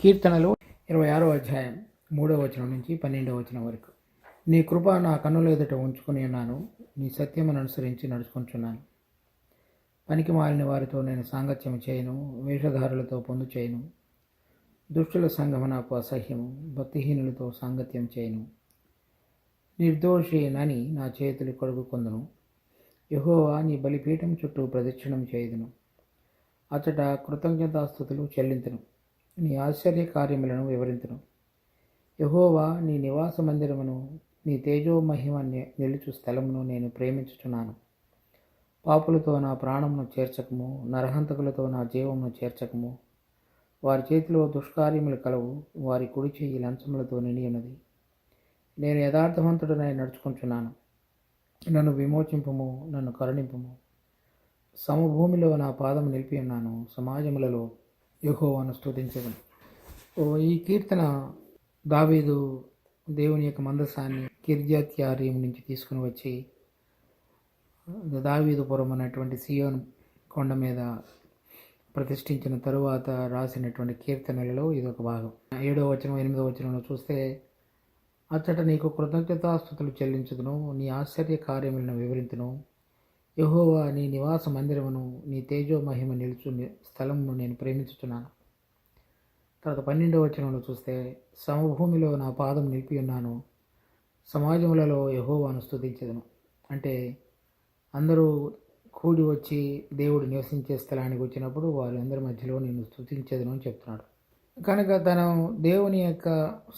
కీర్తనలు 26వ అధ్యాయం 3వ వచనం నుంచి 12వ వచనం వరకు. నీ కృప నా కన్నుల ఎదుట ఉంచుకుని ఉన్నాను, నీ సత్యమును అనుసరించి నడుచుకుంటున్నాను. పనికి మాలిన వారితో నేను సాంగత్యం చేయను, వేషధారులతో పొందు చేయను. దుష్టుల సంఘము నాకు అసహ్యము, భక్తిహీనులతో సాంగత్యం చేయను. నిర్దోషినని నా చేతులు కడుగుకొందును. యెహోవా నీ బలిపీఠం చుట్టూ ప్రదక్షిణం చేయుదును. అచ్చట కృతజ్ఞతాస్తుతులు చెల్లింతును, నీ ఆశ్చర్య కార్యములను వివరింతును. యెహోవా నీ నివాస మందిరమును, నీ తేజోమహిమ నిలుచు స్థలమును నేను ప్రేమించుచున్నాను. పాపులతో నా ప్రాణమును చేర్చకము, నరహంతకులతో నా జీవమును చేర్చకము. వారి చేతిలో దుష్కార్యములు కలవు, వారి కుడి చెయ్యి లంచములతో నిండి ఉన్నది. నేను యథార్థవంతుడనై నడుచుకుంటున్నాను. నన్ను విమోచింపుము, నన్ను కరుణింపుము. సమభూమిలో నా పాదము నిలిపి ఉన్నాను, సమాజములలో యెహోవాను స్తుతించెదను. ఈ కీర్తన దావీదు దేవుని యొక్క మందసాన్ని కిర్యత్యారీము నుంచి తీసుకుని వచ్చి దావీదుపురం అనేటువంటి సియోను కొండ మీద ప్రతిష్ఠించిన తరువాత రాసినటువంటి కీర్తనలలో ఇది ఒక భాగం. 7వ వచనం 8వ వచనంలో చూస్తే, అచ్చట నీకు కృతజ్ఞతాస్తుతులు చెల్లించుదును, నీ ఆశ్చర్య కార్యములను వివరించును. యెహోవా నీ నివాస మందిరమును, నీ తేజో మహిమ నిలుచు స్థలమును నేను ప్రేమించుచున్నాను. తర్వాత 12వ వచనంలో చూస్తే, సమభూమిలో నా పాదం నిలిపి ఉన్నాను, సమాజములలో యెహోవాను స్తుతించెదను. అంటే అందరూ కూడి వచ్చి దేవుడు నివసించే స్థలానికి వచ్చినప్పుడు వారందరి మధ్యలో నేను స్తుతించెదను అని చెప్తున్నాడు. కనుక తను దేవుని యొక్క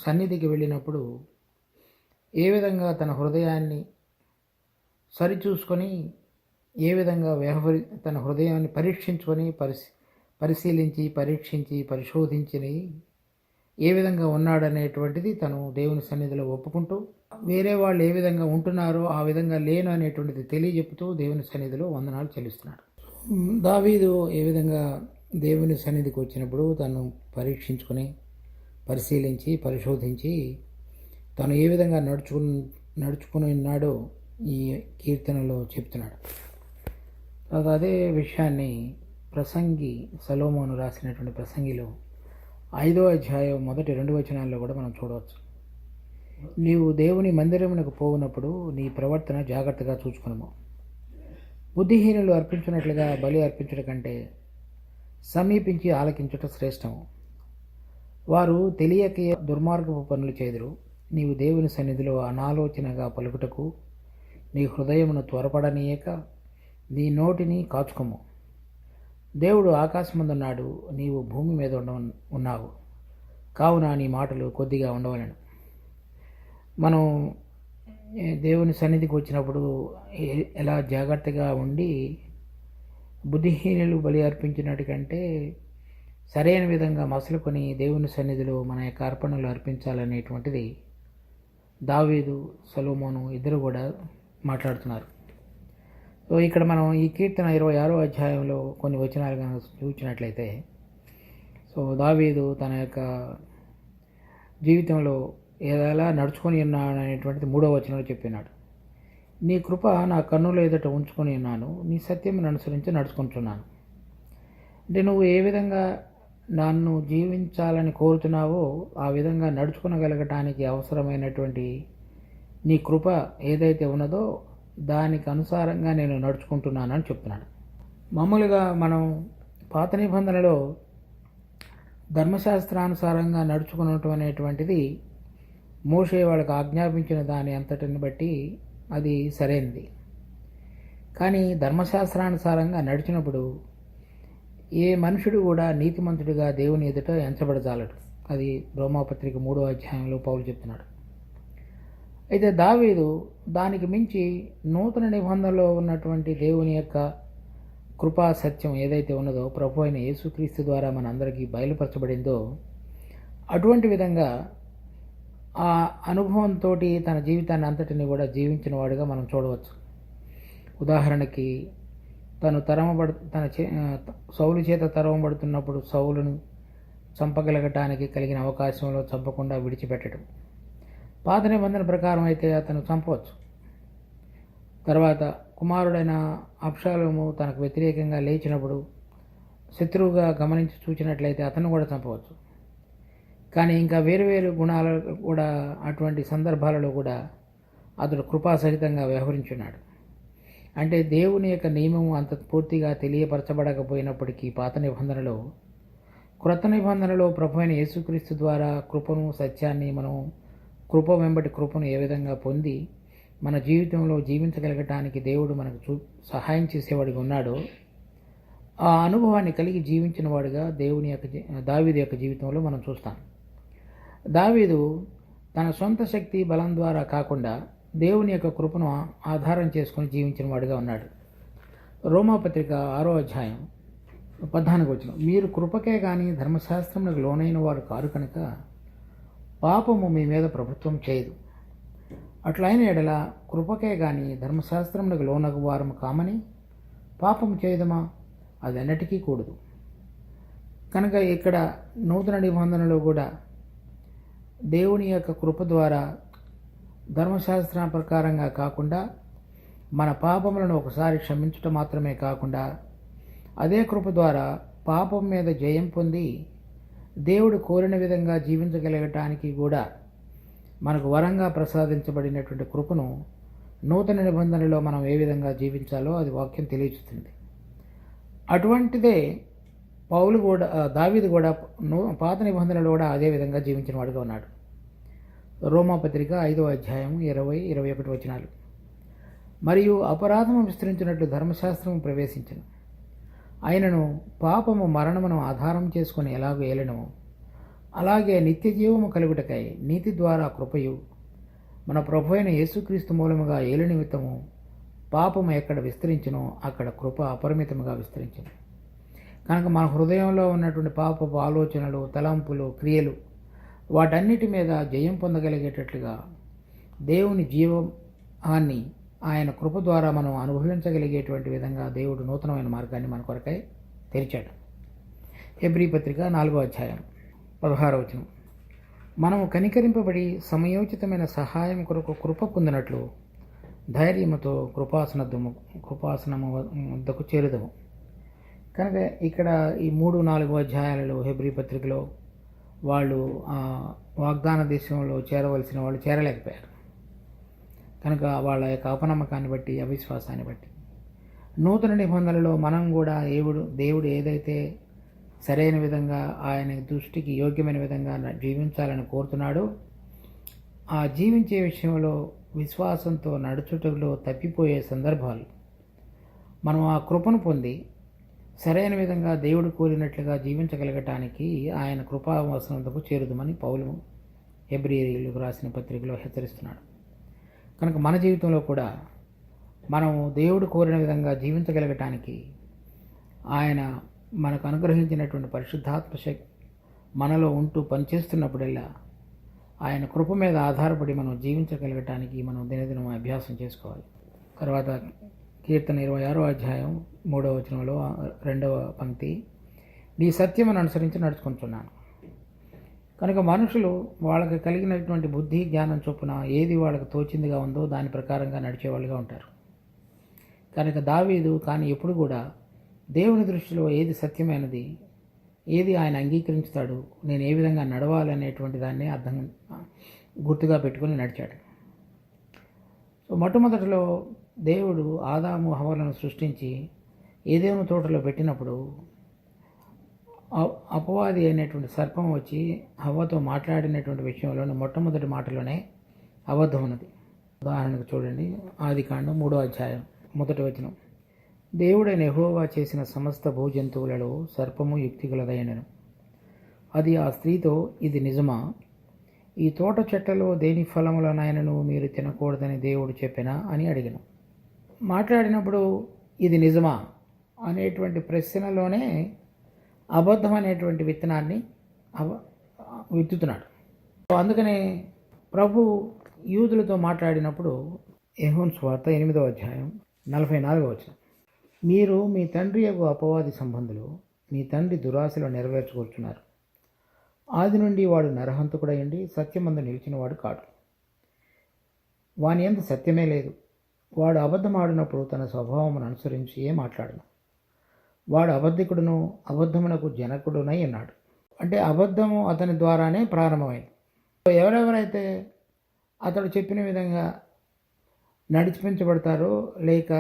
సన్నిధికి వెళ్ళినప్పుడు ఏ విధంగా తన హృదయాన్ని సరిచూసుకొని, ఏ విధంగా తన హృదయాన్ని పరీక్షించుకొని పరిశీలించి పరీక్షించి పరిశోధించి ఏ విధంగా ఉన్నాడనేటువంటిది తను దేవుని సన్నిధిలో ఒప్పుకుంటూ, వేరే వాళ్ళు ఏ విధంగా ఉంటున్నారో ఆ విధంగా లేను అనేటువంటిది తెలియజెప్పుతూ దేవుని సన్నిధిలో వందనాలు చెల్లిస్తున్నాడు. దావీదు ఏ విధంగా దేవుని సన్నిధికి వచ్చినప్పుడు తను పరీక్షించుకొని పరిశీలించి పరిశోధించి తను ఏ విధంగా నడుచుకుని ఉన్నాడో ఈ కీర్తనలో చెప్తున్నాడు. అదే విషయాన్ని ప్రసంగి సొలొమోను రాసినటువంటి ప్రసంగిలో 5వ అధ్యాయం 1-2 వచనాల్లో కూడా మనం చూడవచ్చు. నీవు దేవుని మందిరమునకు పోవునప్పుడు నీ ప్రవర్తన జాగ్రత్తగా చూసుకునము. బుద్ధిహీనులు అర్పించినట్లుగా బలి అర్పించుట కంటే సమీపించి ఆలకించుట శ్రేష్టము. వారు తెలియక దుర్మార్గపు పనులు చేదురు. నీవు దేవుని సన్నిధిలో అనాలోచనగా పలుకుటకు నీ హృదయమును త్వరపడనీయక నీ నోటిని కాచుకోము. దేవుడు ఆకాశమందున్నాడు, నీవు భూమి మీద ఉన్నావు, కావున నీ మాటలు కొద్దిగా ఉండవలను. మనం దేవుని సన్నిధికి వచ్చినప్పుడు ఎలా జాగ్రత్తగా ఉండి బుద్ధిహీనులు బలి అర్పించినట్టు కంటే సరైన విధంగా మసలుకొని దేవుని సన్నిధిలో మన యొక్క అర్పణలు అర్పించాలనేటువంటిది దావీదు సొలొమోను ఇద్దరు కూడా మాట్లాడుతున్నారు. సో ఇక్కడ మనం ఈ కీర్తన 26వ అధ్యాయంలో కొన్ని వచనాలు కనుక చూసినట్లయితే, సో దావీదు తన యొక్క జీవితంలో ఎలా నడుచుకొని ఉన్నాడు అనేటువంటిది 3వ వచనంలో చెప్పినాడు. నీ కృప నా కన్నుల ఎదుట ఉంచుకొని ఉన్నాను, నీ సత్యమును అనుసరించి నడుచుకుంటున్నాను. అంటే నువ్వు ఏ విధంగా నన్ను జీవించాలని కోరుతున్నావో ఆ విధంగా నడుచుకోగలగటానికి అవసరమైనటువంటి నీ కృప ఏదైతే ఉన్నదో దానికి అనుసారంగా నేను నడుచుకుంటున్నానని చెప్తున్నాను. మామూలుగా మనం పాత నిబంధనలో ధర్మశాస్త్రానుసారంగా నడుచుకునటం అనేటువంటిది మోషే వాళ్ళకు ఆజ్ఞాపించిన దాని అంతటిని బట్టి అది సరైనది. కానీ ధర్మశాస్త్రానుసారంగా నడిచినప్పుడు ఏ మనుషుడు కూడా నీతిమంతుడిగా దేవుని ఎదుట ఎంచబడజాలడు. అది రోమాపత్రిక 3వ అధ్యాయంలో పౌలు చెప్తున్నాడు. అయితే దావీదు దానికి మించి నూతన నిబంధనలో ఉన్నటువంటి దేవుని యొక్క కృపా సత్యం ఏదైతే ఉన్నదో ప్రభు అయిన యేసుక్రీస్తు ద్వారా మన అందరికీ బయలుపరచబడిందో అటువంటి విధంగా ఆ అనుభవంతో తన జీవితాన్ని అంతటిని కూడా జీవించిన వాడుగా మనం చూడవచ్చు. ఉదాహరణకి తను సౌలు చేత తరవబడుతున్నప్పుడు సౌలును చంపగలగటానికి కలిగిన అవకాశంలో చంపకుండా విడిచిపెట్టడం. పాత నిబంధన ప్రకారం అయితే అతను చంపవచ్చు. తర్వాత కుమారుడైన అబ్షాలోము తనకు వ్యతిరేకంగా లేచినప్పుడు శత్రువుగా గమనించి చూచినట్లయితే అతను కూడా చంపవచ్చు. కానీ ఇంకా వేరు వేరు గుణాలు కూడా అటువంటి సందర్భాలలో కూడా అతడు కృపాసహితంగా వ్యవహరించున్నాడు. అంటే దేవుని యొక్క నియమం అంత పూర్తిగా తెలియపరచబడకపోయినప్పటికీ పాత నిబంధనలో, క్రొత్త నిబంధనలో ప్రభు అయిన యేసుక్రీస్తు ద్వారా కృపను, సత్యాన్ని మనం కృప వెంబటి కృపను ఏ విధంగా పొంది మన జీవితంలో జీవించగలగటానికి దేవుడు మనకు సహాయం చేసేవాడిగా ఉన్నాడో, ఆ అనుభవాన్ని కలిగి జీవించిన వాడుగా దావీదు యొక్క జీవితంలో మనం చూస్తాం. దావీదు తన సొంత శక్తి బలం ద్వారా కాకుండా దేవుని యొక్క కృపను ఆధారం చేసుకుని జీవించిన వాడుగా ఉన్నాడు. రోమాపత్రిక 6వ అధ్యాయం 14వ వచనం, మీరు కృపకే కానీ ధర్మశాస్త్రములకు లోనైన వారు కారు కనుక పాపము మీ మీద ప్రభుత్వం చేయదు. అట్లయిన ఎడల కృపకే కానీ ధర్మశాస్త్రములకు లోనగు వారము కామని పాపము చేయదమా? అది అన్నిటికీ కూడదు. కనుక ఇక్కడ నూతన నిబంధనలో కూడా దేవుని యొక్క కృప ద్వారా ధర్మశాస్త్రం ప్రకారంగా కాకుండా మన పాపములను ఒకసారి క్షమించటం మాత్రమే కాకుండా అదే కృప ద్వారా పాపం మీద జయం పొంది దేవుడు కోరిన విధంగా జీవించగలగటానికి కూడా మనకు వరంగా ప్రసాదించబడినటువంటి కృపను నూతన నిబంధనలో మనం ఏ విధంగా జీవించాలో అది వాక్యం తెలియజేస్తుంది. అటువంటిదే దావీదు కూడా పాత నిబంధనలో కూడా అదే విధంగా జీవించిన వాడుగా ఉన్నాడు. రోమాపత్రిక 5వ అధ్యాయం 20-21 వచనాలు, మరియు అపరాధము విస్తరించినట్లు ధర్మశాస్త్రము ప్రవేశించను, అయినను పాపము మరణమును ఆధారం చేసుకుని ఎలాగో ఏలెనో అలాగే నిత్య జీవము కలుగుటకై నీతి ద్వారా కృపయు మన ప్రభు అయిన యేసుక్రీస్తు మూలముగా ఏలు నిమిత్తము పాపము ఎక్కడ విస్తరించునో అక్కడ కృప అపరిమితముగా విస్తరించును. కనుక మన హృదయంలో ఉన్నటువంటి పాపపు ఆలోచనలు, తలంపులు, క్రియలు వాటన్నిటి మీద జయం పొందగలిగేటట్లుగా దేవుని జీవాన్ని ఆయన కృప ద్వారా మనం అనుభవించగలిగేటువంటి విధంగా దేవుడు నూతనమైన మార్గాన్ని మన కొరకై తెరిచాడు. హెబ్రీ పత్రిక 4వ అధ్యాయం 16వ వచనం, మనము కనికరింపబడి సమయోచితమైన సహాయం కొరకు కృప పొందినట్లు ధైర్యముతో కృపాసనము వద్దకు చేరుదము. కనుక ఇక్కడ ఈ 3-4 అధ్యాయాలలో హెబ్రీ పత్రికలో వాళ్ళు వాగ్దాన దేశంలో చేరవలసిన వాళ్ళు చేరలేకపోయారు. కనుక వాళ్ళ యొక్క అపనమ్మకాన్ని బట్టి, అవిశ్వాసాన్ని బట్టి నూతన నిబంధనలలో మనం కూడా దేవుడు ఏదైతే సరైన విధంగా ఆయన దృష్టికి యోగ్యమైన విధంగా జీవించాలని కోరుతున్నాడో ఆ జీవించే విషయంలో విశ్వాసంతో నడుచుటలో తప్పిపోయే సందర్భాలు మనం ఆ కృపను పొంది సరైన విధంగా దేవుడు కోరినట్లుగా జీవించగలగటానికి ఆయన కృపావసనంతకు చేరుదామని పౌలు హెబ్రీయులకు రాసిన పత్రికలో హెచ్చరిస్తున్నాడు. కనుక మన జీవితంలో కూడా మనము దేవుడు కోరిన విధంగా జీవించగలగటానికి ఆయన మనకు అనుగ్రహించినటువంటి పరిశుద్ధాత్మ శక్తి మనలో ఉంటూ పనిచేస్తున్నప్పుడల్లా ఆయన కృప మీద ఆధారపడి మనం జీవించగలగటానికి మనం దినదినం అభ్యాసం చేసుకోవాలి. తర్వాత కీర్తన 26వ అధ్యాయం 3వ వచనంలో 2వ పంక్తి, నీ సత్యమును అనుసరించి నడుచుకుంటున్నాను. కనుక మనుషులు వాళ్ళకి కలిగినటువంటి బుద్ధి, జ్ఞానం చొప్పున ఏది వాళ్ళకి తోచిందిగా ఉందో దాని ప్రకారంగా నడిచేవాళ్ళుగా ఉంటారు. కనుక దావీదు కానీ ఎప్పుడు కూడా దేవుని దృష్టిలో ఏది సత్యమైనది, ఏది ఆయన అంగీకరించుతాడు, నేను ఏ విధంగా నడవాలనేటువంటి దాన్ని గుర్తుగా పెట్టుకుని నడిచాడు. సో మొట్టమొదటిలో దేవుడు ఆదాము హవ్వలను సృష్టించి ఏదేను తోటలో పెట్టినప్పుడు అపవాది అయినటువంటి సర్పం వచ్చి హవ్వతో మాట్లాడినటువంటి విషయంలోనే మొట్టమొదటి మాటలోనే అబద్ధం ఉన్నది. ఉదాహరణకు చూడండి, ఆదికాండం 3వ అధ్యాయం 1వ వచనం, దేవుడైన యెహోవా చేసిన సమస్త భూజంతువులలో సర్పము యుక్తిగలదైనను, అది ఆ స్త్రీతో, ఇది నిజమా? ఈ తోట చెట్లలో దేని ఫలములనైనను మీరు తినకూడదని దేవుడు చెప్పినా అని అడిగాను. మాట్లాడినప్పుడు ఇది నిజమా అనేటువంటి ప్రశ్నలోనే అబద్ధం అనేటువంటి విత్తనాన్ని విత్తుతున్నాడు. అందుకనే ప్రభు యూదులతో మాట్లాడినప్పుడు యోహాను సువార్త 8వ అధ్యాయం 44వ వచనం, మీరు మీ తండ్రి యొక్క అపవాది సంబంధులు మీ తండ్రి దురాశలో నెరవేర్చుకొచ్చున్నారు. ఆది నుండి వాడు నరహంతకుడయండి సత్యమందు నిలిచినవాడు కాడు. వాని యందు సత్యమే లేదు. వాడు అబద్ధమాడినప్పుడు తన స్వభావమును అనుసరించి మాట్లాడును. వాడు అబద్ధికుడును అబద్ధమునకు జనకుడునై ఉన్నాడు. అంటే అబద్ధము అతని ద్వారానే ప్రారంభమైంది. ఎవరెవరైతే అతడు చెప్పిన విధంగా నడిపించబడతారో, లేక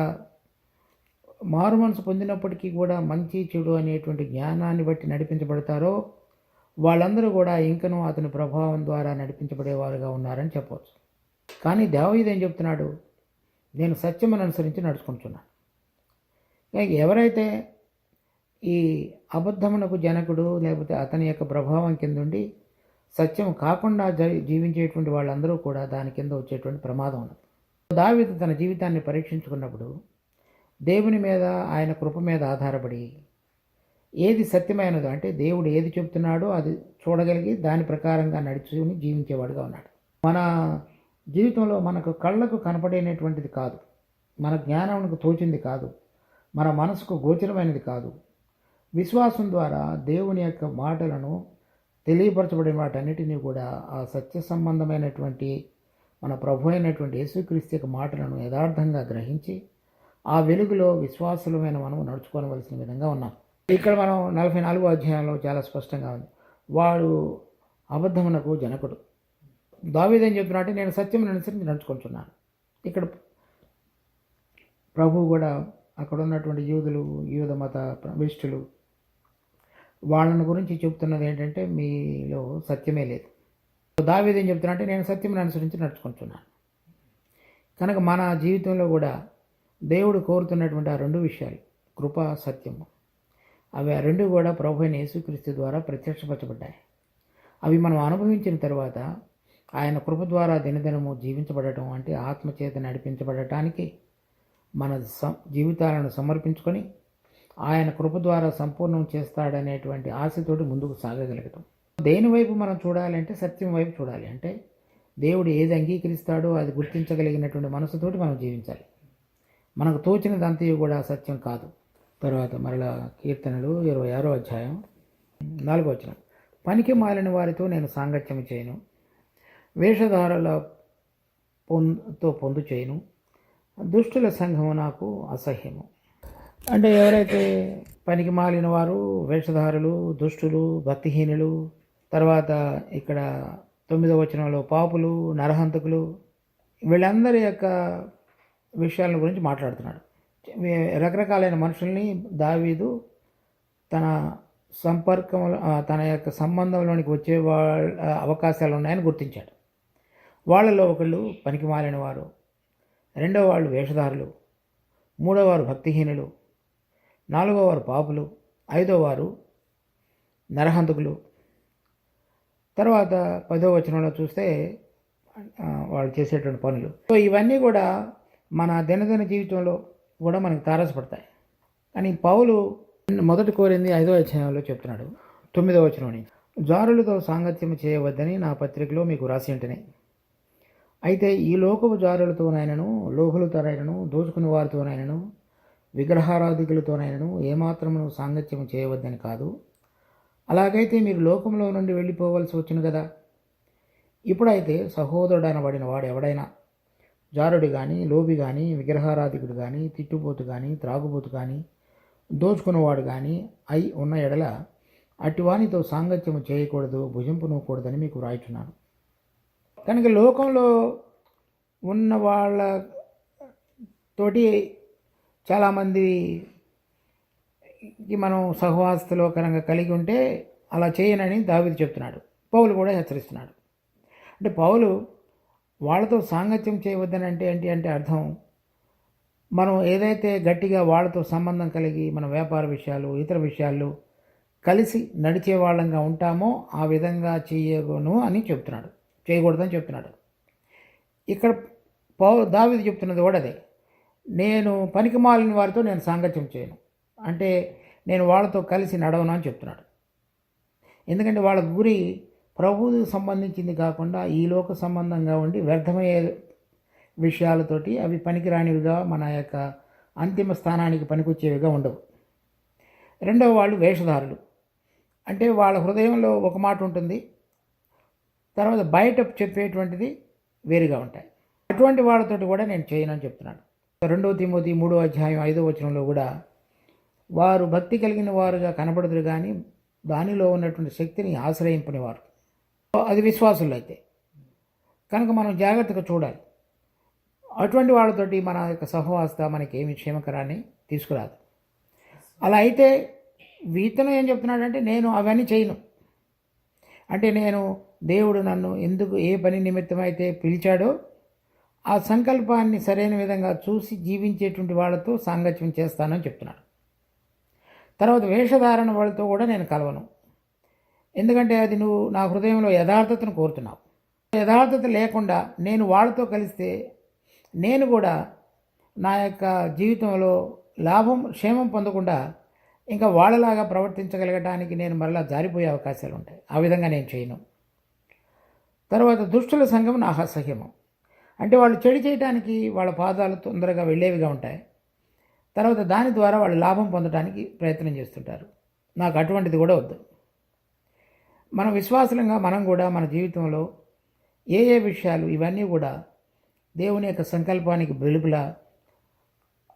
మారు మనసు పొందినప్పటికీ కూడా మంచి చెడు అనేటువంటి జ్ఞానాన్ని బట్టి నడిపించబడతారో, వాళ్ళందరూ కూడా ఇంకనూ అతని ప్రభావం ద్వారా నడిపించబడేవారుగా ఉన్నారని చెప్పవచ్చు. కానీ దావీదు ఏం చెప్తున్నాడు? నేను సత్యమును అనుసరించి నడుచుకుంటున్నాను. ఎవరైతే ఈ అబద్ధమునకు జనకుడు లేకపోతే అతని యొక్క ప్రభావం కింద ఉండి సత్యం కాకుండా జీవించేటువంటి వాళ్ళందరూ కూడా దాని కింద వచ్చేటువంటి ప్రమాదం ఉన్నది. దావీదు తన జీవితాన్ని పరీక్షించుకున్నప్పుడు దేవుని మీద, ఆయన కృప మీద ఆధారపడి ఏది సత్యమైనదో, అంటే దేవుడు ఏది చెప్తున్నాడో అది చూడగలిగి దాని ప్రకారంగా నడుచుకుని జీవించేవాడుగా ఉన్నాడు. మన జీవితంలో మనకు కళ్ళకు కనపడేటువంటిది కాదు, మన జ్ఞానానికి తోచింది కాదు, మన మనసుకు గోచరమైనది కాదు, విశ్వాసం ద్వారా దేవుని యొక్క మాటలను తెలియపరచబడిన వాటన్నిటినీ కూడా ఆ సత్య సంబంధమైనటువంటి మన ప్రభు అయినటువంటి యేసుక్రీస్తు యొక్క మాటలను యథార్థంగా గ్రహించి ఆ వెలుగులో విశ్వాసులమైన మనం నడుచుకోవలసిన విధంగా ఉన్నాం. ఇక్కడ మనం 44వ అధ్యాయంలో చాలా స్పష్టంగా ఉంది, వాడు అబద్ధమునకు జనకుడు. దావీదు ఏం చెప్తున్నాడంటే నేను సత్యమును అనుసరించి నడుచుకుంటున్నాను. ఇక్కడ ప్రభువు కూడా అక్కడ ఉన్నటువంటి యూద మత విష్టులు వాళ్ళని గురించి చెప్తున్నది ఏంటంటే మీలో సత్యమే లేదు. దావీదు ఏం చెప్తున్నాడంటే నేను సత్యమును అనుసరించి నడుచుకుంటున్నాను. కనుక మన జీవితంలో కూడా దేవుడు కోరుతున్నటువంటి ఆ రెండు విషయాలు, కృప, సత్యము, అవి ఆ రెండు కూడా ప్రభు అయిన యేసుక్రీస్తు ద్వారా ప్రత్యక్షపరచబడ్డాయి. అవి మనం అనుభవించిన తర్వాత ఆయన కృప ద్వారా దినదినము జీవించబడటం, అంటే ఆత్మచేత నడిపించబడటానికి మన జీవితాలను సమర్పించుకొని ఆయన కృప ద్వారా సంపూర్ణం చేస్తాడనేటువంటి ఆశతోటి ముందుకు సాగగలగటం. దేని వైపు మనం చూడాలంటే సత్యం వైపు చూడాలి. అంటే దేవుడు ఏది అంగీకరిస్తాడో అది గుర్తించగలిగినటువంటి మనసుతోటి మనం జీవించాలి. మనకు తోచినదంతయు కూడా సత్యం కాదు. తర్వాత మరలా కీర్తనలు 26వ అధ్యాయం 4వ వచనం, పనికి మాలిన వారితో నేను సాంగత్యం చేయను, వేషధారల పొందు చేయను, దుష్టుల సంఘము నాకు అసహ్యము. అంటే ఎవరైతే పనికి మాలిన వారు, వేషధారులు, దుష్టులు, భక్తిహీనులు, తర్వాత ఇక్కడ 9వ వచనంలో పాపులు, నరహంతకులు, వీళ్ళందరి యొక్క విషయాల గురించి మాట్లాడుతున్నాడు. రకరకాలైన మనుషుల్ని దావీదు తన సంపర్కంలో, తన యొక్క సంబంధంలోనికి వచ్చే వాళ్ళ అవకాశాలు ఉన్నాయని గుర్తించాడు. వాళ్ళలో ఒకళ్ళు పనికి మాలిన వారు, రెండవ వాళ్ళు వేషధారులు, మూడవ వారు భక్తిహీనులు, నాలుగవ వారు పాపులు, ఐదవ వారు నరహంతకులు. తర్వాత 10వ వచనంలో చూస్తే వాళ్ళు చేసేటువంటి పనులు. సో ఇవన్నీ కూడా మన దినదిన జీవితంలో కూడా మనకు తారసపడతాయి. కానీ పౌలు మొదటి కోరింది 5వ అధ్యాయంలో చెప్తున్నాడు, 9వ వచనం, జారులతో సాంగత్యం చేయవద్దని నా పత్రికలో మీకు రాసి ఉంటేనే, అయితే ఈ లోకపు జారులతోనైనను, లోహులతోనైనను, దోచుకుని వారితోనైనను, విగ్రహారాధికులతోనైనను ఏమాత్రమును సాంగత్యం చేయవద్దని కాదు. అలాగైతే మీరు లోకంలో నుండి వెళ్ళిపోవలసి వచ్చిన కదా. ఇప్పుడైతే సహోదరుడు అనబడిన వాడు ఎవడైనా జారుడు కానీ, లోబి కానీ, విగ్రహారాధికుడు కానీ, తిట్టుపోతు కానీ, త్రాగుబోతు కానీ, దోచుకున్నవాడు కానీ అయి ఉన్న ఎడల అటువానితో సాంగత్యము చేయకూడదు, భుజింపునకూడదని మీకు రాయిచున్నాను. కనుక లోకంలో ఉన్న వాళ్ళతోటి చాలామందికి మనం సహవాసతలో కనుక కలిగి ఉంటే అలా చేయనని దావీదు చెప్తున్నాడు. పౌలు కూడా హెచ్చరిస్తున్నాడు. అంటే పౌలు వాళ్ళతో సాంగత్యం చేయవద్దని అంటే ఏంటి అంటే అర్థం, మనం ఏదైతే గట్టిగా వాళ్ళతో సంబంధం కలిగి మన వ్యాపార విషయాలు, ఇతర విషయాల్లో కలిసి నడిచే వాళ్ళంగా ఉంటామో ఆ విధంగా చేయకూడదని చెప్తున్నాడు. ఇక్కడ దావీదు చెప్తున్నది కూడా అదే, నేను పనికి మాలిన వారితో నేను సాంగత్యం చేయను, అంటే నేను వాళ్ళతో కలిసి నడవను అని చెప్తున్నాడు. ఎందుకంటే వాళ్ళ గురి ప్రభువుకు సంబంధించింది కాకుండా ఈ లోక సంబంధంగా ఉండి వ్యర్థమయ్యే విషయాలతోటి, అవి పనికిరానివిగా, మన యొక్క అంతిమ స్థానానికి పనికొచ్చేవిగా ఉండవు. రెండవ వాళ్ళు వేషధారులు. అంటే వాళ్ళ హృదయంలో ఒక మాట ఉంటుంది, తర్వాత బయట చెప్పేటువంటిది వేరుగా ఉంటాయి. అటువంటి వాళ్ళతోటి కూడా నేను చేయనని చెప్తున్నాడు. 2 తిమోతి 3వ అధ్యాయం 5వ వచనంలో కూడా వారు భక్తి కలిగిన వారుగా కనబడుదురు కానీ దానిలో ఉన్నటువంటి శక్తిని ఆశ్రయింపనివారు. అది విశ్వాసులు అయితే కనుక మనం జాగ్రత్తగా చూడాలి. అటువంటి వాళ్ళతోటి మన యొక్క సహవాసత మనకి ఏమి క్షేమకరాన్ని తీసుకురాదు. అలా అయితే ఇతను ఏం చెప్తున్నాడంటే, నేను అవన్నీ చేయను, అంటే నేను దేవుడు నన్ను ఎందుకు ఏ పని నిమిత్తం అయితే పిలిచాడో ఆ సంకల్పాన్ని సరైన విధంగా చూసి జీవించేటువంటి వాళ్ళతో సాంగత్యం చేస్తానని చెప్తున్నాడు. తర్వాత వేషధారణ వాళ్ళతో కూడా నేను కలవను, ఎందుకంటే అది నువ్వు నా హృదయంలో యథార్థతను కోరుతున్నావు. యథార్థత లేకుండా నేను వాళ్ళతో కలిస్తే నేను కూడా నా యొక్క జీవితంలో లాభం క్షేమం పొందకుండా ఇంకా వాళ్ళలాగా ప్రవర్తించగలగడానికి నేను మరలా జారిపోయే అవకాశాలు ఉంటాయి. ఆ విధంగా నేను చేయను. తర్వాత దుష్టుల సంఘం నాకు అసహ్యము, అంటే వాళ్ళు చెడు చేయడానికి వాళ్ళ పాదాలు తొందరగా వెళ్ళేవిగా ఉంటాయి. తర్వాత దాని ద్వారా వాళ్ళు లాభం పొందడానికి ప్రయత్నం చేస్తుంటారు. నాకు అటువంటిది కూడా వద్దు. మనం విశ్వాసంగా మనం కూడా మన జీవితంలో ఏ ఏ విషయాలు ఇవన్నీ కూడా దేవుని యొక్క సంకల్పానికి వెలుగులా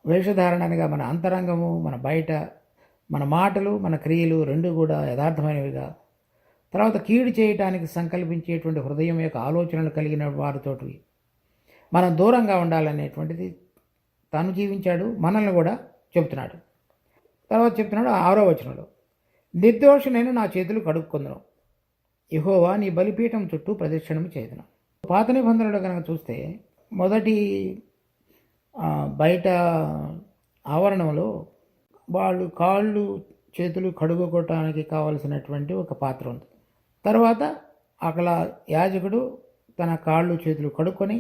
వేషధారణగా మన అంతరంగము, మన బయట, మన మాటలు, మన క్రియలు రెండు కూడా యథార్థమైనవిగా, తర్వాత కీడు చేయటానికి సంకల్పించేటువంటి హృదయం యొక్క ఆలోచనలు కలిగిన వారితోటి మనం దూరంగా ఉండాలనేటువంటిది తను జీవించాడు, మనల్ని కూడా చెబుతున్నాడు. తర్వాత చెప్తున్నాడు 6వ వచనంలో, నిర్దోషునైన నా చేతులు కడుక్కొందును, యెహోవా నీ బలిపీఠం చుట్టూ ప్రదక్షిణం చేయుదును. పాత నిబంధనలో కనుక చూస్తే మొదటి బయట ఆవరణంలో వాళ్ళు కాళ్ళు చేతులు కడుక్కోవటానికి కావలసినటువంటి ఒక పాత్ర ఉంది. తర్వాత అక్కడ యాజకుడు తన కాళ్ళు చేతులు కడుక్కొని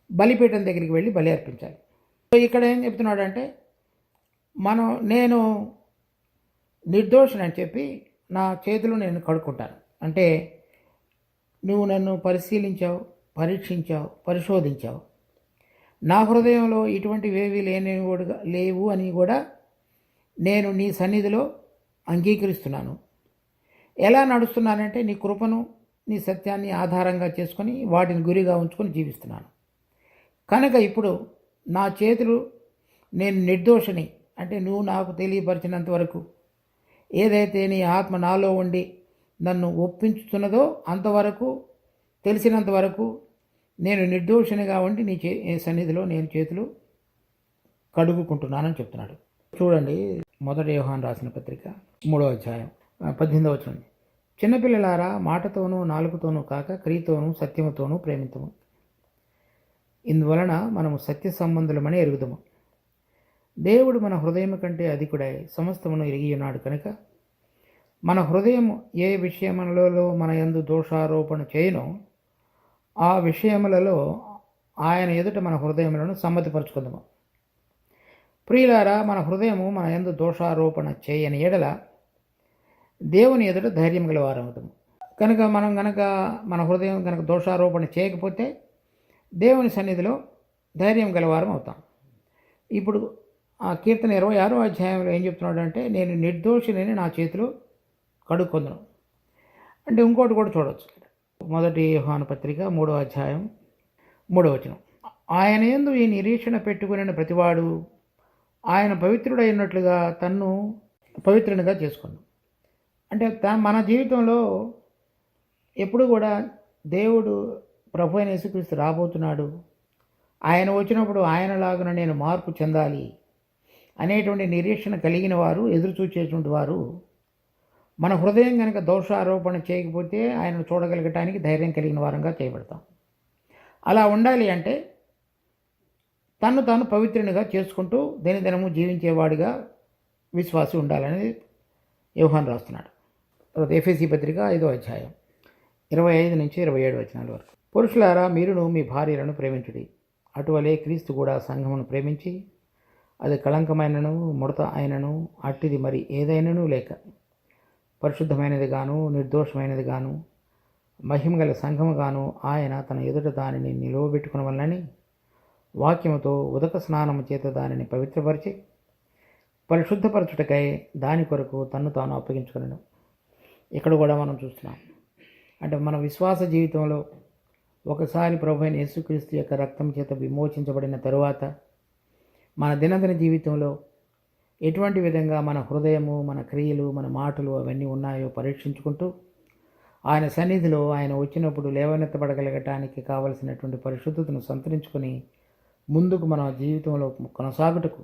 బలిపీఠం దగ్గరికి వెళ్ళి బలి అర్పించాలి. ఇక్కడ ఏం చెప్తున్నాడంటే, నేను నిర్దోషిని చెప్పి నా చేతులు నేను కడుక్కుంటాను. అంటే నువ్వు నన్ను పరిశీలించావు, పరీక్షించావు, పరిశోధించావు, నా హృదయంలో ఇటువంటివేవి లేవు అని కూడా నేను నీ సన్నిధిలో అంగీకరిస్తున్నాను. ఎలా నడుస్తున్నానంటే నీ కృపను, నీ సత్యాన్ని ఆధారంగా చేసుకొని వాటిని గురిగా ఉంచుకొని జీవిస్తున్నాను. కనుక ఇప్పుడు నా చేతులు నేను నిర్దోషిని, అంటే నువ్వు నాకు తెలియపరిచినంత వరకు, ఏదైతే నీ ఆత్మ నాలో ఉండి నన్ను ఒప్పించుతున్నదో అంతవరకు, తెలిసినంత వరకు నేను నిర్దోషినిగా ఉండి నీ సన్నిధిలో నేను చేతులు కడుగుకుంటున్నానని చెప్తున్నాడు. చూడండి, 1 యోహాను రాసిన పత్రిక 3వ అధ్యాయం 18వ వచనం, చిన్నపిల్లలారా, మాటతోనూ నాలుగుతోనూ కాక క్రియతోనూ సత్యముతోనూ ప్రేమితము, ఇందువలన మనము సత్య సంబంధులమని ఎరుగుదము. దేవుడు మన హృదయం కంటే అధికుడై సమస్తమును ఎరిగి ఉన్నాడు కనుక మన హృదయం ఏ విషయములలో మన యందు దోషారోపణ చేయనో ఆ విషయములలో ఆయన ఎదుట మన హృదయములను సమ్మతిపరచుకుందాము. ప్రియులారా, మన హృదయము మన యందు దోషారోపణ చేయని ఎడల దేవుని ఎదుట ధైర్యం గలవారవుతాము. కనుక మన హృదయం కనుక దోషారోపణ చేయకపోతే దేవుని సన్నిధిలో ధైర్యం గలవారం అవుతాం. ఇప్పుడు ఆ కీర్తన 26వ అధ్యాయంలో ఏం చెప్తున్నాడు అంటే, నేను నిర్దోషిని నా చేతులు కడుక్కొందును. అంటే ఇంకోటి కూడా చూడవచ్చు. 1 యోహాను పత్రిక 3వ అధ్యాయం 3వ వచనం, ఆయన యందు ఈ నిరీక్షణ పెట్టుకుని ప్రతివాడు ఆయన పవిత్రుడైనట్లుగా తన్ను పవిత్రునిగా చేసుకున్నాం. అంటే మన జీవితంలో ఎప్పుడు కూడా దేవుడు ప్రభు అయిన యేసుక్రీస్తు రాబోతున్నాడు, ఆయన వచ్చినప్పుడు ఆయనలాగున నేను మార్పు చెందాలి అనేటువంటి నిరీక్షణ కలిగిన వారు, ఎదురు చూచేటువంటి వారు, మన హృదయం కనుక దోషారోపణ చేయకపోతే ఆయనను చూడగలగటానికి ధైర్యం కలిగిన వారంగా చేయబడతాం. అలా ఉండాలి అంటే తను తాను పవిత్రునిగా చేసుకుంటూ దినదినము జీవించేవాడిగా విశ్వాసి ఉండాలని యోహాను రాస్తున్నాడు. తర్వాత ఎఫెసీ పత్రిక 5వ అధ్యాయం 25 నుంచి 27 వచనాల వరకు, పురుషులారా, మీరును మీ భార్యలను ప్రేమించుడి, అటువలే క్రీస్తు కూడా సంఘమును ప్రేమించి అది కళంకమైనను ముడత అయినను అట్టిది మరి ఏదైనను లేక పరిశుద్ధమైనది గాను నిర్దోషమైనది గాను మహిమగల సంఘము గాను ఆయన తన ఎదుట దానిని నిలువబెట్టుకున్న వలనని వాక్యముతో ఉదక స్నానము చేత దానిని పవిత్రపరిచి పరిశుద్ధపరచుటకై దాని కొరకు తన్ను తాను అప్పగించుకున్నాను. ఇక్కడ కూడా మనం చూస్తున్నాం. అంటే మన విశ్వాస జీవితంలో ఒకసారి ప్రభువైన యేసుక్రీస్తు యొక్క రక్తం చేత విమోచించబడిన తరువాత మన దినదిన జీవితంలో ఎటువంటి విధంగా మన హృదయము, మన క్రియలు, మన మాటలు అవన్నీ ఉన్నాయో పరీక్షించుకుంటూ ఆయన సన్నిధిలో ఆయన వచ్చినప్పుడు లేవనెత్తబడగలగటానికి కావలసినటువంటి పరిశుద్ధతను సంతరించుకొని ముందుకు మన జీవితంలో కొనసాగుటకు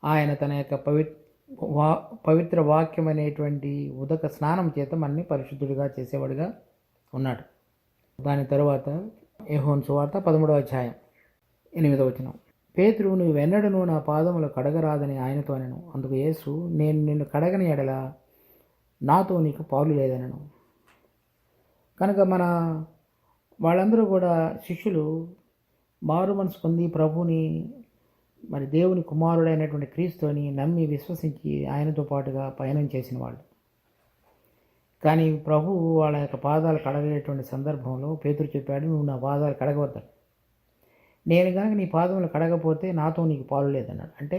ఆయన తన యొక్క పవిత్ర వాక్యం అనేటువంటి ఉదక స్నానం చేత మనని పరిశుద్ధుడిగా చేసేవాడిగా ఉన్నాడు. దాని తరువాత యోహాను సువార్త 13వ అధ్యాయం 8వ వచనం. పేతురు, నువ్వెన్నడూ నా పాదములు కడగరాదని ఆయనతో అనెను. అందుకు యేసు, నేను నిన్ను కడగని ఎడల నాతో నీకు పాలు లేదనను. కనుక మన వాళ్ళందరూ కూడా శిష్యులు మారు మనసు పొంది ప్రభుని, మరి దేవుని కుమారుడైనటువంటి క్రీస్తుని నమ్మి విశ్వసించి ఆయనతో పాటుగా పయనం చేసిన వాళ్ళు. కానీ ప్రభు వాళ్ళ యొక్క పాదాలు కడగేటువంటి సందర్భంలో పేతురు చెప్పాడు, నువ్వు నా పాదాలు కడగవద్దాడు. నేను కనుక నీ పాదములు కడగపోతే నాతో నీకు పాలు లేదన్నాడు. అంటే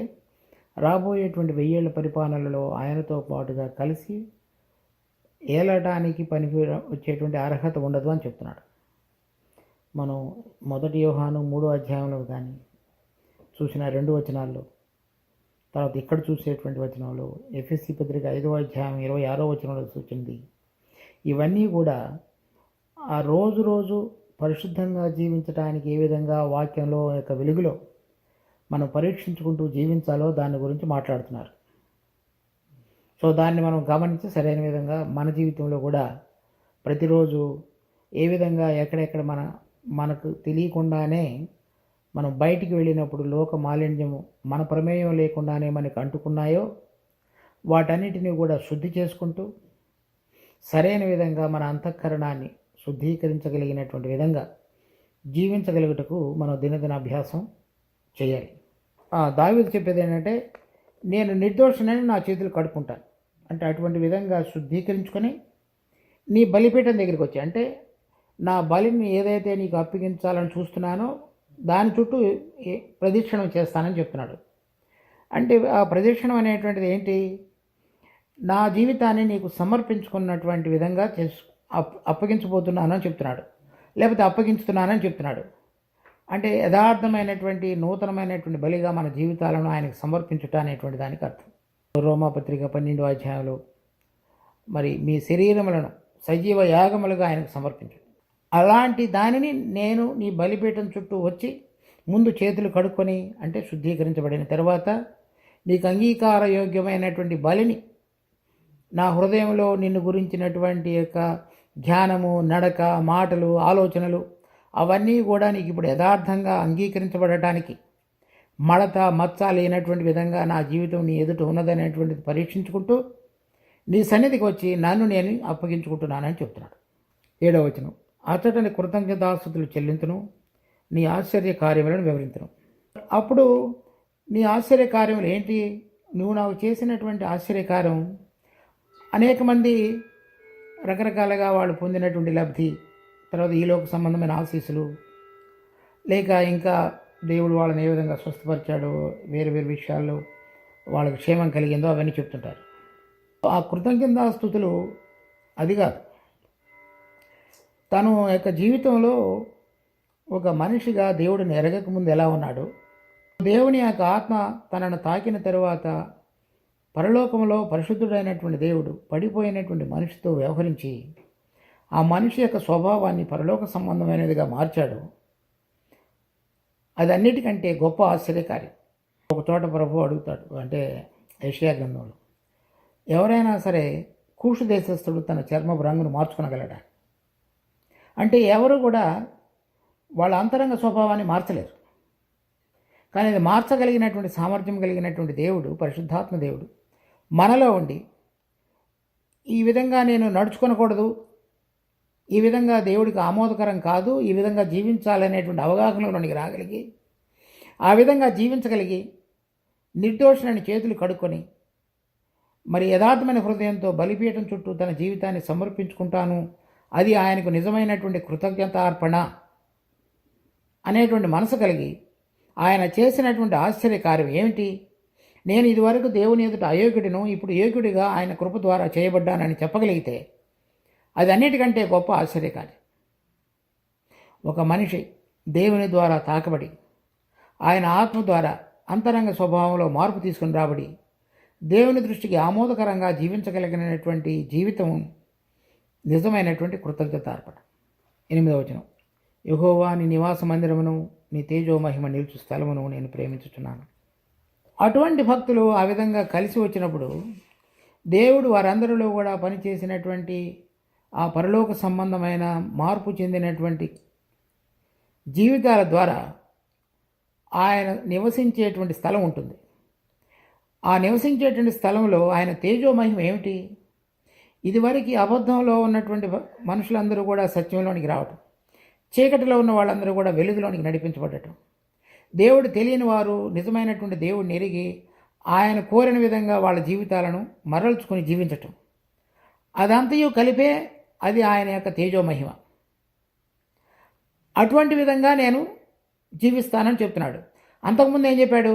రాబోయేటువంటి 1000 ఏళ్ల పరిపాలనలో ఆయనతో పాటుగా కలిసి ఏలటానికి పనికి వచ్చేటువంటి అర్హత ఉండదు అని చెప్తున్నాడు. మనం 1 యోహాను 3వ అధ్యాయంలో కానీ చూసిన 2 వచనాల్లో, తర్వాత ఇక్కడ చూసేటువంటి వచనంలో, ఎఫెసీ పత్రిక 5వ అధ్యాయం 26వ వచనంలో సూచింది. ఇవన్నీ కూడా ఆ రోజు పరిశుద్ధంగా జీవించడానికి ఏ విధంగా వాక్యంలో యొక్క వెలుగులో మనం పరీక్షించుకుంటూ జీవించాలో దాని గురించి మాట్లాడుతున్నారు. సో దాన్ని మనం గమనించి సరైన విధంగా మన జీవితంలో కూడా ప్రతిరోజు ఏ విధంగా ఎక్కడెక్కడ మనకు తెలియకుండానే మనం బయటికి వెళ్ళినప్పుడు లోక మాలిన్యము మన ప్రమేయం లేకుండానే మనకు అంటుకున్నాయో వాటన్నిటిని కూడా శుద్ధి చేసుకుంటూ సరైన విధంగా మన అంతఃకరణాన్ని శుద్ధీకరించగలిగినటువంటి విధంగా జీవించగలుగుటకు మనం దినదిన అభ్యాసం చేయాలి. దావీదు చెప్పేది ఏంటంటే, నేను నిర్దోషనని నా చేతులు కడుక్కుంటాను. అంటే అటువంటి విధంగా శుద్ధీకరించుకొని నీ బలిపీఠం దగ్గరికి వచ్చి, అంటే నా బలిని ఏదైతే నీకు అప్పగించాలని చూస్తున్నానో దాని చుట్టూ ప్రదక్షిణం చేస్తానని చెప్తున్నాడు. అంటే ఆ ప్రదక్షిణం అనేటువంటిది ఏంటి? నా జీవితాన్ని నీకు సమర్పించుకున్నటువంటి విధంగా అప్పగించబోతున్నానని చెప్తున్నాడు, లేకపోతే అప్పగించుతున్నానని చెప్తున్నాడు. అంటే యథార్థమైనటువంటి నూతనమైనటువంటి బలిగా మన జీవితాలను ఆయనకు సమర్పించుట అనేటువంటి దానికి అర్థం. రోమాపత్రిక 12వ అధ్యాయంలో మరి మీ శరీరములను సజీవ యాగములుగా ఆయనకు సమర్పించు. అలాంటి దానిని నేను నీ బలిపీఠం చుట్టూ వచ్చి ముందు చేతులు కడుక్కొని, అంటే శుద్ధీకరించబడిన తర్వాత నీకు అంగీకారయోగ్యమైనటువంటి బలిని నా హృదయంలో నిన్ను గురించినటువంటి యొక్క ధ్యానము, నడక, మాటలు, ఆలోచనలు అవన్నీ కూడా నీకు ఇప్పుడు యథార్థంగా అంగీకరించబడటానికి మడత మచ్చ లేనటువంటి విధంగా నా జీవితం నీ ఎదుట ఉన్నదనేటువంటిది పరీక్షించుకుంటూ నీ సన్నిధికి వచ్చి నన్ను నేను అప్పగించుకుంటున్నానని చెప్తున్నాడు. 7వ వచనం. అతడిని కృతజ్ఞతాస్తుతులు చెల్లింతును, నీ ఆశ్చర్య కార్యములను వివరించును. అప్పుడు నీ ఆశ్చర్య కార్యములు ఏంటి? నువ్వు నాకు చేసినటువంటి ఆశ్చర్యకార్యం అనేక మంది రకరకాలుగా వాళ్ళు పొందినటువంటి లబ్ధి, తర్వాత ఈలోక సంబంధమైన ఆశీస్సులు, లేక ఇంకా దేవుడు వాళ్ళని ఏ విధంగా స్వస్థపరిచాడో, వేరు వేరు విషయాల్లో వాళ్ళకి క్షేమం కలిగిందో అవన్నీ చెప్తుంటారు. ఆ కృతజ్ఞతాస్తుతులు అది కాదు. తను యొక్క జీవితంలో ఒక మనిషిగా దేవుడిని ఎరగకముందు ఎలా ఉన్నాడు, దేవుని యొక్క ఆత్మ తనను తాకిన తరువాత పరలోకంలో పరిశుద్ధుడైనటువంటి దేవుడు పడిపోయినటువంటి మనిషితో వ్యవహరించి ఆ మనిషి యొక్క స్వభావాన్ని పరలోక సంబంధమైనదిగా మార్చాడు. అది అన్నిటికంటే గొప్ప ఆశ్చర్యకార్యం. ఒక చోట ప్రభు అడుగుతాడు, అంటే యెషయా గ్రంథంలో, ఎవరైనా సరే కూషు దేశస్థుడు తన చర్మపు రంగును మార్చుకొనగలడా? అంటే ఎవరు కూడా వాళ్ళ అంతరంగ స్వభావాన్ని మార్చలేరు. కానీ అది మార్చగలిగినటువంటి సామర్థ్యం కలిగినటువంటి దేవుడు, పరిశుద్ధాత్మ దేవుడు మనలో ఉండి ఈ విధంగా నేను నడుచుకొనకూడదు, ఈ విధంగా దేవుడికి ఆమోదకరం కాదు, ఈ విధంగా జీవించాలనేటువంటి అవగాహనలోనికి రాగలిగి ఆ విధంగా జీవించగలిగి నిర్దోషులని చేతులు కడుక్కొని మరి యథార్థమైన హృదయంతో బలిపీఠం చుట్టూ తన జీవితాన్ని సమర్పించుకుంటాను, అది ఆయనకు నిజమైనటువంటి కృతజ్ఞతార్పణ అనేటువంటి మనసు కలిగి ఆయన చేసినటువంటి ఆశ్చర్యకార్యం ఏమిటి? నేను ఇదివరకు దేవుని ఎదుట అయోగ్యుడిను, ఇప్పుడు యోగ్యుడిగా ఆయన కృప ద్వారా చేయబడ్డానని చెప్పగలిగితే అది అన్నిటికంటే గొప్ప ఆశ్చర్యకార్యం. ఒక మనిషి దేవుని ద్వారా తాకబడి ఆయన ఆత్మ ద్వారా అంతరంగ స్వభావంలో మార్పు తీసుకుని రాబడి దేవుని దృష్టికి ఆమోదకరంగా జీవించగలిగినటువంటి జీవితం నిజమైనటువంటి కృతజ్ఞతార్పణ. 8వ వచనం, యెహోవా నీ నివాస మందిరమును నీ తేజో మహిమ నిలుచు స్థలమును నేను ప్రేమించుచున్నాను. అటువంటి భక్తులు ఆ విధంగా కలిసి వచ్చినప్పుడు దేవుడు వారందరిలో కూడా పనిచేసినటువంటి ఆ పరలోక సంబంధమైన మార్పు చెందినటువంటి జీవితాల ద్వారా ఆయన నివసించేటువంటి స్థలం ఉంటుంది. ఆ నివసించేటువంటి స్థలంలో ఆయన తేజో మహిమ ఏమిటి? ఇదివరకు అబద్ధంలో ఉన్నటువంటి మనుషులందరూ కూడా సత్యంలోనికి రావటం, చీకటిలో ఉన్న వాళ్ళందరూ కూడా వెలుగులోనికి నడిపించబడటం, దేవుడు తెలియని వారు నిజమైనటువంటి దేవుడిని ఎరిగి ఆయన కోరిన విధంగా వాళ్ళ జీవితాలను మరల్చుకొని జీవించటం, అదంతయు కలిపే అది ఆయన యొక్క తేజో మహిమ. అటువంటి విధంగా నేను జీవిస్తానని చెప్తున్నాడు. అంతకుముందు ఏం చెప్పాడు?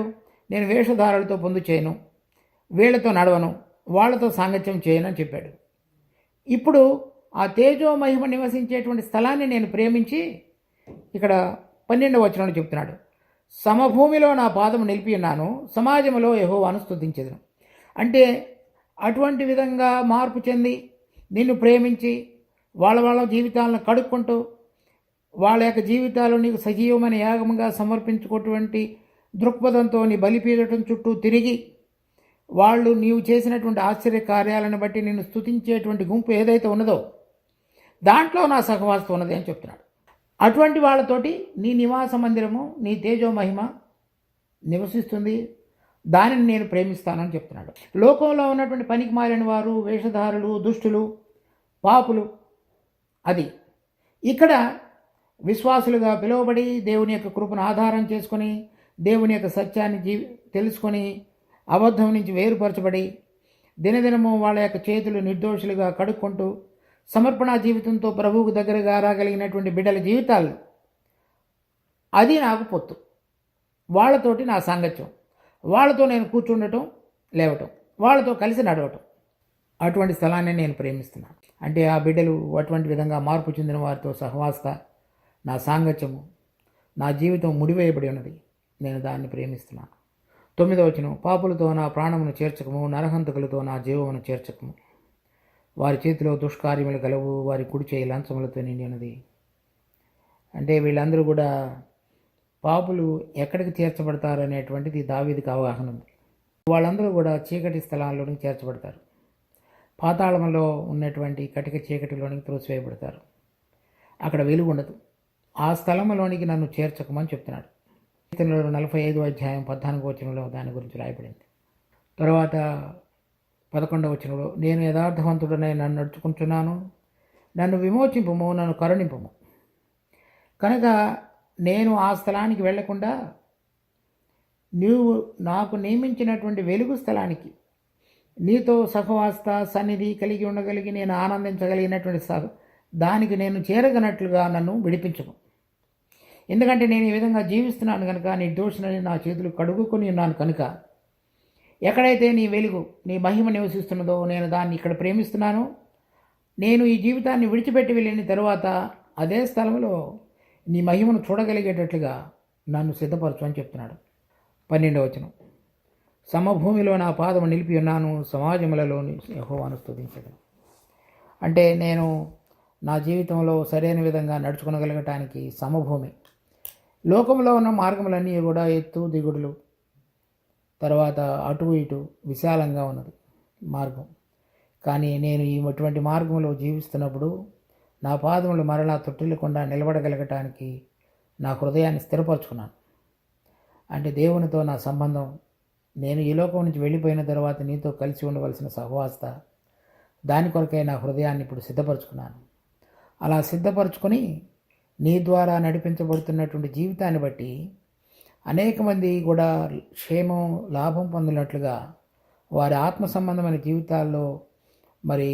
నేను వేషధారులతో పొందు చేయను, వీళ్లతో నడవను, వాళ్లతో సాంగత్యం చేయను అని చెప్పాడు. ఇప్పుడు ఆ తేజో మహిమ నివసించేటువంటి స్థలాన్ని నేను ప్రేమించి ఇక్కడ 12వ వచనంలో చెప్తున్నాడు, సమభూమిలో నా పాదము నిలిపి ఉన్నాను, సమాజంలో యెహోవాను స్తుతించెదను. అంటే అటువంటి విధంగా మార్పు చెంది నిన్ను ప్రేమించి వాళ్ళ జీవితాలను కడుక్కుంటూ వాళ్ళ యొక్క జీవితాలు నీకు సజీవమైన యాగముగా సమర్పించుకోటువంటి దృక్పథంతో నీ బలిపీఠం చుట్టూ తిరిగి వాళ్ళు నీవు చేసినటువంటి ఆశ్చర్య కార్యాలను బట్టి నిన్ను స్తుతించేటువంటి గుంపు ఏదైతే ఉన్నదో దాంట్లో నా సహవాసం ఉన్నది అని చెప్తున్నాడు. అటువంటి వాళ్ళతోటి నీ నివాస మందిరము నీ తేజో మహిమ నివసిస్తుంది, దానిని నేను ప్రేమిస్తానని చెప్తున్నాడు. లోకంలో ఉన్నటువంటి పనికి మారిన వారు, వేషధారులు, దుష్టులు, పాపులు, అది ఇక్కడ విశ్వాసులుగా పిలువబడి దేవుని యొక్క కృపను ఆధారం చేసుకొని దేవుని యొక్క సత్యాన్ని తెలుసుకొని అబద్ధం నుంచి వేరుపరచబడి దినదినము వాళ్ళ యొక్క చేతులు నిర్దోషులుగా కడుక్కుంటూ సమర్పణ జీవితంతో ప్రభువుకు దగ్గరగా రాగలిగినటువంటి బిడ్డల జీవితాలు, అది నాకు పొత్తు. వాళ్ళతోటి నా సాంగత్యం, వాళ్ళతో నేను కూర్చుండటం, లేవటం, వాళ్ళతో కలిసి నడవటం, అటువంటి స్థలాన్ని నేను ప్రేమిస్తున్నాను. అంటే ఆ బిడ్డలు అటువంటి విధంగా మార్పు చెందిన వారితో సహవాసత, నా సాంగత్యము, నా జీవితం ముడివేయబడి ఉన్నది, నేను దాన్ని ప్రేమిస్తున్నాను. 9వ వచనం, పాపులతో నా ప్రాణమును చేర్చకము, నరహంతకులతో నా జీవమును చేర్చకము, వారి చేతిలో దుష్కార్యములు గలవు, వారి కుడి చేయి లంచములతో నిండి ఉన్నది. అంటే వీళ్ళందరూ కూడా పాపులు ఎక్కడికి చేర్చబడతారు అనేటువంటిది దావీదుకి అవగాహన ఉంది. వాళ్ళందరూ కూడా చీకటి స్థలాల్లోనికి చేర్చబడతారు, పాతాళంలో ఉన్నటువంటి కటిక చీకటిలోనికి త్రోసివేయబడతారు, అక్కడ వెలుగు ఉండదు. ఆ స్థలంలోనికి నన్ను చేర్చకమని చెప్తున్నాడు. 45వ అధ్యాయం 14వ వచనంలో దాని గురించి రాయబడింది. తర్వాత 11వ వచనంలో, నేను యథార్థవంతుడనై నన్ను నడుచుకుంటున్నాను, నన్ను విమోచింపుము, నన్ను కరుణింపుము. కనుక నేను ఆ స్థలానికి వెళ్లకుండా నీవు నాకు నియమించినటువంటి వెలుగు స్థలానికి, నీతో సహవాసత సన్నిధి కలిగి ఉండగలిగి నేను ఆనందించగలిగినటువంటి దానికి నేను చేరగనట్లుగా నన్ను విడిపించము. ఎందుకంటే నేను ఈ విధంగా జీవిస్తున్నాను కనుక, నిర్దోషులని నా చేతులు కడుగుకొని ఉన్నాను కనుక, ఎక్కడైతే నీ వెలుగు, నీ మహిమ నివసిస్తున్నదో నేను దాన్ని ఇక్కడ ప్రేమిస్తున్నాను. నేను ఈ జీవితాన్ని విడిచిపెట్టి వెళ్ళిన తరువాత అదే స్థలంలో నీ మహిమను చూడగలిగేటట్లుగా నన్ను సిద్ధపరచు అని చెప్తున్నాడు. 12వ వచనం, సమభూమిలో నా పాదము నిలిపి ఉన్నాను, సమాజములలోని యెహోవాను స్తుతించెదను. అంటే నేను నా జీవితంలో సరైన విధంగా నడుచుకోగలగటానికి సమభూమి, లోకంలో ఉన్న మార్గములన్నీ కూడా ఎత్తు దిగుడులు, తర్వాత అటు ఇటు విశాలంగా ఉన్నది మార్గం. కానీ నేను ఇటువంటి మార్గంలో జీవిస్తున్నప్పుడు నా పాదములు మరలా తొట్టిల్లకుండా నిలబడగలగటానికి నా హృదయాన్ని స్థిరపరచుకున్నాను. అంటే దేవునితో నా సంబంధం, నేను ఈ లోకం నుంచి వెళ్ళిపోయిన తర్వాత నీతో కలిసి ఉండవలసిన సహవాసత, దాని కొరకై నా హృదయాన్ని ఇప్పుడు సిద్ధపరచుకున్నాను. అలా సిద్ధపరచుకొని నీ ద్వారా నడిపించబడుతున్నటువంటి జీవితాన్ని బట్టి అనేక మంది కూడా క్షేమం లాభం పొందినట్లుగా వారి ఆత్మ సంబంధమైన జీవితాల్లో మరి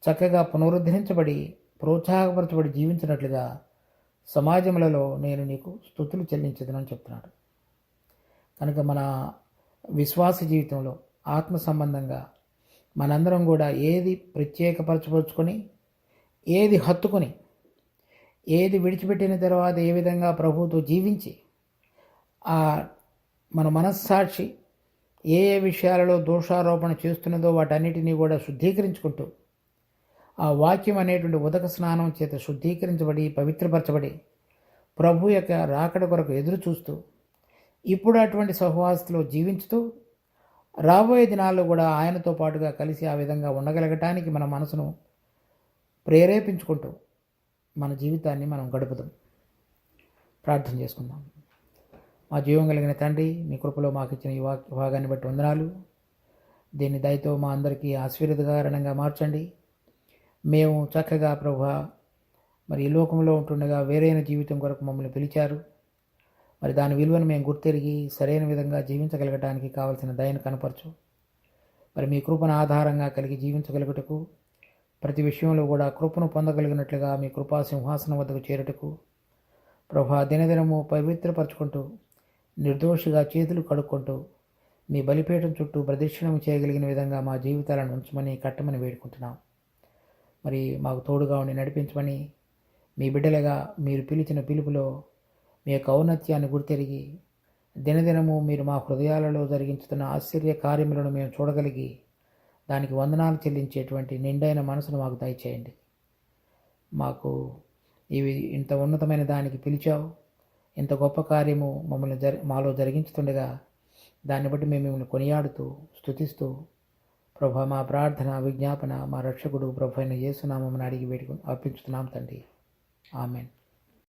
చక్కగా పునరుద్ధరించబడి ప్రోత్సాహపరచబడి జీవించినట్లుగా సమాజములలో నేను నీకు స్తుతులు చెల్లించదనని చెప్తున్నాడు. కనుక మన విశ్వాస జీవితంలో ఆత్మ సంబంధంగా మనందరం కూడా ఏది ప్రత్యేకపరచపరుచుకొని, ఏది హత్తుకొని, ఏది విడిచిపెట్టిన తర్వాత ఏ విధంగా ప్రభువుతో జీవించి మన మనస్సాక్షి ఏ ఏ విషయాలలో దోషారోపణ చేస్తున్నదో వాటన్నిటినీ కూడా శుద్ధీకరించుకుంటూ ఆ వాక్యం అనేటువంటి ఉదక స్నానం చేత శుద్ధీకరించబడి పవిత్రపరచబడి ప్రభు యొక్క రాకడ కొరకు ఎదురు చూస్తూ ఇప్పుడు అటువంటి సహవాసంలో జీవించుతూ రాబోయే దినాల్లో కూడా ఆయనతో పాటుగా కలిసి ఆ విధంగా ఉండగలగటానికి మన మనసును ప్రేరేపించుకుంటూ మన జీవితాన్ని మనం గడుపుదాం. ప్రార్థన చేసుకుందాం. మా జీవం కలిగిన తండ్రి, మీ కృపలో మాకు ఇచ్చిన ఈ భాగాన్ని బట్టి వందనాలు. దీన్ని దయతో మా అందరికీ ఆశీర్వాదకరంగా మార్చండి. మేము చక్కగా ప్రభువా మరి ఈ లోకంలో ఉంటుండగా వేరైన జీవితం కొరకు మమ్మల్ని పిలిచారు. మరి దాని విలువను మేము గుర్తెరిగి సరైన విధంగా జీవించగలగటానికి కావలసిన దయను కనపరచు. మరి మీ కృపను ఆధారంగా కలిగి జీవించగలుగుటకు, ప్రతి విషయంలో కూడా కృపను పొందగలిగినట్లుగా మీ కృపా సింహాసనం వద్దకు చేరుటకు ప్రభా దినదినము పవిత్రపరచుకుంటూ నిర్దోషిగా చేతులు కడుక్కుంటూ మీ బలిపీఠం చుట్టూ ప్రదక్షిణం చేయగలిగిన విధంగా మా జీవితాలను ఉంచమని కట్టమని వేడుకుంటున్నాం. మరి మాకు తోడుగా ఉండి నడిపించమని, మీ బిడ్డలుగా మీరు పిలిచిన పిలుపులో మీ యొక్క ఔన్నత్యాన్ని గుర్తెరిగి దినదినము మీరు మా హృదయాలలో జరిగించుతున్న ఆశ్చర్య కార్యములను మేము చూడగలిగి దానికి వందనాలు చెల్లించేటువంటి నిండైన మనసును మాకు దయచేయండి. మాకు ఇవి ఇంత ఉన్నతమైన దానికి పిలిచావు, ఇంత గొప్ప కార్యము మమ్మల్ని మాలో జరిగించుతుండగా దాన్ని బట్టి మేము మిమ్మల్ని కొనియాడుతూ స్తుతిస్తూ ప్రభా మా ప్రార్థన విజ్ఞాపన మా రక్షకుడు ప్రభు అయిన యేసు నామమున అడిగి అర్పించుతున్నాం తండ్రి. ఆమెన్.